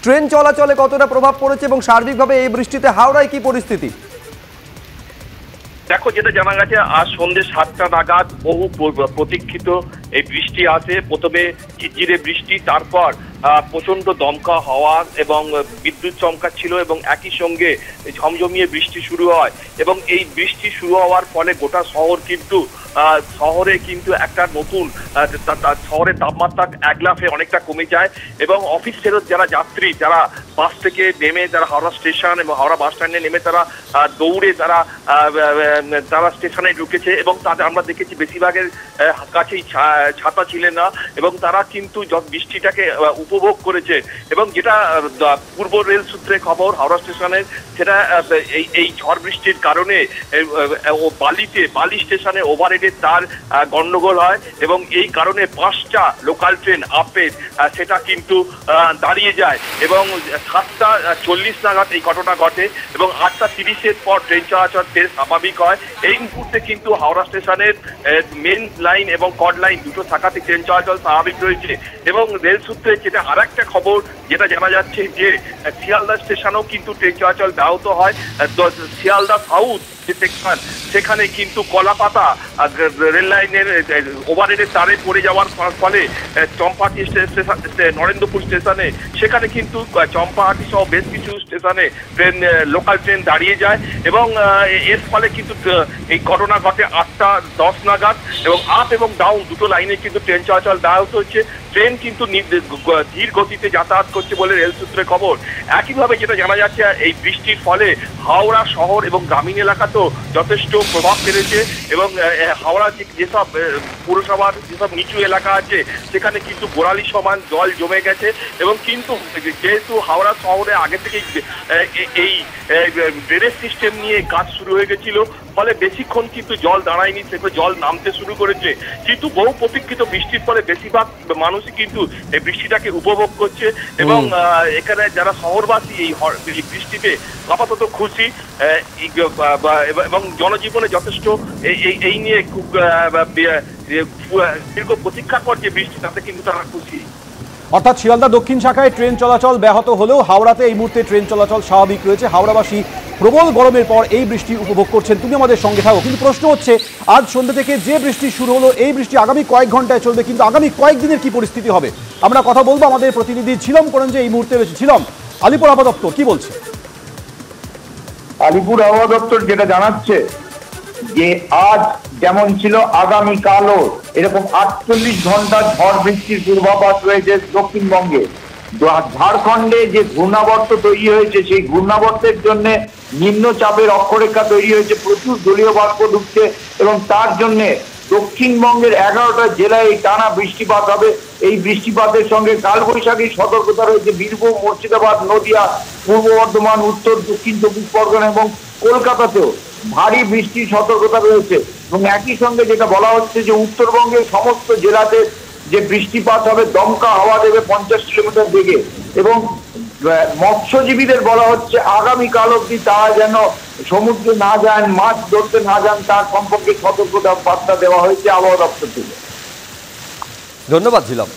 Train চলাচলে কতটা প্রভাব পড়েছে এবং সার্বিকভাবে এই বৃষ্টিতে হাওড়ায় কি পরিস্থিতি? দেখো, যেটা জানা গেছে আজ সন্ধ্যে 7টা নাগাদ বহু প্রতীক্ষিত এই বৃষ্টি আসে। প্রথমে ঝিরঝিরে বৃষ্টি, তারপর প্রচন্ড দমকা হাওয়া এবং বিদ্যুৎ চমকাচ্ছিল এবং একই সঙ্গে ঝমঝমিয়ে বৃষ্টি শুরু হয়। এবং এই বৃষ্টি শুরু হওয়ার ফলে গোটা শহরে কিন্তু একটা নতুন শহরের তাপমাত্রা একলাফে অনেকটা কমে যায় এবং অফিস ফেরত যারা যাত্রী, যারা বাস থেকে নেমে যারা হাওড়া স্টেশন এবং হাওড়া বাস স্ট্যান্ডে নেমে তারা দৌড়ে তারা স্টেশনে ঢুকেছে এবং তাদের আমরা দেখেছি বেশিরভাগের কাছেই ছাতা ছিলেন না এবং তারা কিন্তু বৃষ্টিটাকে উপভোগ করেছে। এবং যেটা পূর্ব রেল সূত্রে খবর হাওড়া স্টেশনের, সেটা এই ঝড় বৃষ্টির কারণে বালি স্টেশনে ওভারহেডের তার গন্ডগোল হয় এবং এই কারণে 5টা লোকাল ট্রেন আপের সেটা কিন্তু দাঁড়িয়ে যায় এবং 7:40 নাগাদ এই ঘটনা ঘটে এবং 8:30-এর পর ট্রেন চলাচল ফের স্বাভাবিক হয়। এই মুহূর্তে কিন্তু হাওড়া স্টেশনের মেন লাইন এবং কড লাইন দুটো শাখাতে ট্রেন চলাচল স্বাভাবিক রয়েছে। এবং রেল সূত্রে যেটা আর একটা খবর যেটা জানা যাচ্ছে যে শিয়ালদা স্টেশনেও কিন্তু ট্রেন চলাচল ব্যাহত হয়। শিয়ালদা সাউথ যে সেকশন, সেখানে কিন্তু কলাপাতা রেল লাইনের ওভারহেডের তারে পড়ে যাওয়ার ফলে চম্পাহাটি নরেন্দ্রপুর স্টেশনে, সেখানে কিন্তু চম্পাহাটি সহ বেশ কিছু স্টেশনে লোকাল ট্রেন দাঁড়িয়ে যায় এবং এর ফলে কিন্তু এই ঘটনা ঘটে 8:10 নাগাদ এবং আপ এবং ডাউন দুটো লাইনে কিন্তু ট্রেন চলাচল ব্যাহত হচ্ছে। ট্রেন কিন্তু ধীর গতিতে যাতায়াত করছে বলে রেল সূত্রে খবর। একইভাবে যেটা জানা যাচ্ছে এই বৃষ্টির ফলে হাওড়া শহর এবং গ্রামীণ এলাকাতেও যথেষ্ট প্রভাব ফেলেছে এবং হাওড়া যেসব পুরসভার যেসব নিচু এলাকা আছে সেখানে কিন্তু গোড়ালি সমান জল জমে গেছে এবং কিন্তু যেহেতু হাওড়া শহরে আগে থেকেই এই ড্রেনেজ সিস্টেম নিয়ে কাজ শুরু হয়ে গেছিল, ফলে বেশিক্ষণ কিন্তু জল দাঁড়ায়নি, সেগুলো জল নামতে শুরু করেছে। কিন্তু বহু প্রতীক্ষিত বৃষ্টির ফলে বেশিরভাগ মানুষই কিন্তু এই বৃষ্টিটাকে উপভোগ করছে এবং এখানে যারা শহরবাসী এই বৃষ্টিতে আপাতত খুশি এবং জনজীবনে যথেষ্ট এই নিয়ে খুব দীর্ঘ প্রতীক্ষা করছে বৃষ্টি, তাতে কিন্তু তারা খুশি। অর্থাৎ শিয়ালদা দক্ষিণ শাখায় ট্রেন চলাচল ব্যাহত হলেও হাওড়াতে এই মুহূর্তে ট্রেন চলাচল স্বাভাবিক রয়েছে। হাওড়াবাসী প্রবল গরমের পর এই বৃষ্টি উপভোগ করছেন। তুমি আমাদের সঙ্গে থাকো। কিন্তু প্রশ্ন হচ্ছে, আজ সন্ধ্যা থেকে যে বৃষ্টি শুরু হলো, এই বৃষ্টি আগামী কয়েক ঘন্টায় চলবে, কিন্তু আগামী কয়েকদিনের কি পরিস্থিতি হবে আমরা কথা বলবো আমাদের প্রতিনিধি ঝিলম করেন যে এই মুহূর্তে রয়েছে। ঝিলম, আলিপুর আবহাওয়া দপ্তর কি বলছে? আলিপুর আবহাওয়া দপ্তর যেটা জানাচ্ছে যে আজ যেমন ছিল আগামীকালও এরকম 48 ঘন্টা ঝড় বৃষ্টির পূর্বাভাস রয়েছে দক্ষিণবঙ্গে। ঝাড়খণ্ডে যে ঘূর্ণাবর্ত তৈরি হয়েছে, সেই ঘূর্ণাবর্তের জন্য নিম্নচাপের অক্ষরেখা তৈরি হয়েছে, প্রচুর জলীয় বাষ্প ঢুকছে এবং তার জন্য দক্ষিণবঙ্গের 11টা জেলায় এই টানা বৃষ্টিপাত হবে। এই বৃষ্টিপাতের সঙ্গে কালবৈশাখী সতর্কতা রয়েছে বীরভূম, মুর্শিদাবাদ, নদিয়া, পূর্ব বর্ধমান, উত্তর দক্ষিণ 24 পরগনা এবং কলকাতাতেও ভারী বৃষ্টির সতর্কতা রয়েছে। এবং একই সঙ্গে যেটা বলা হচ্ছে যে উত্তরবঙ্গের সমস্ত জেলাতে যে বৃষ্টিপাত হবে, দমকা হাওয়া দেবে 50 কিলোমিটার বেগে এবং মৎস্যজীবীদের বলা হচ্ছে আগামীকাল অবধি তারা যেন সমুদ্রে না যান, মাছ ধরতে না যান, তার সম্পর্কে সতর্কতা বার্তা দেওয়া হয়েছে আবহাওয়া দপ্তর থেকে। ধন্যবাদ ঝিলম।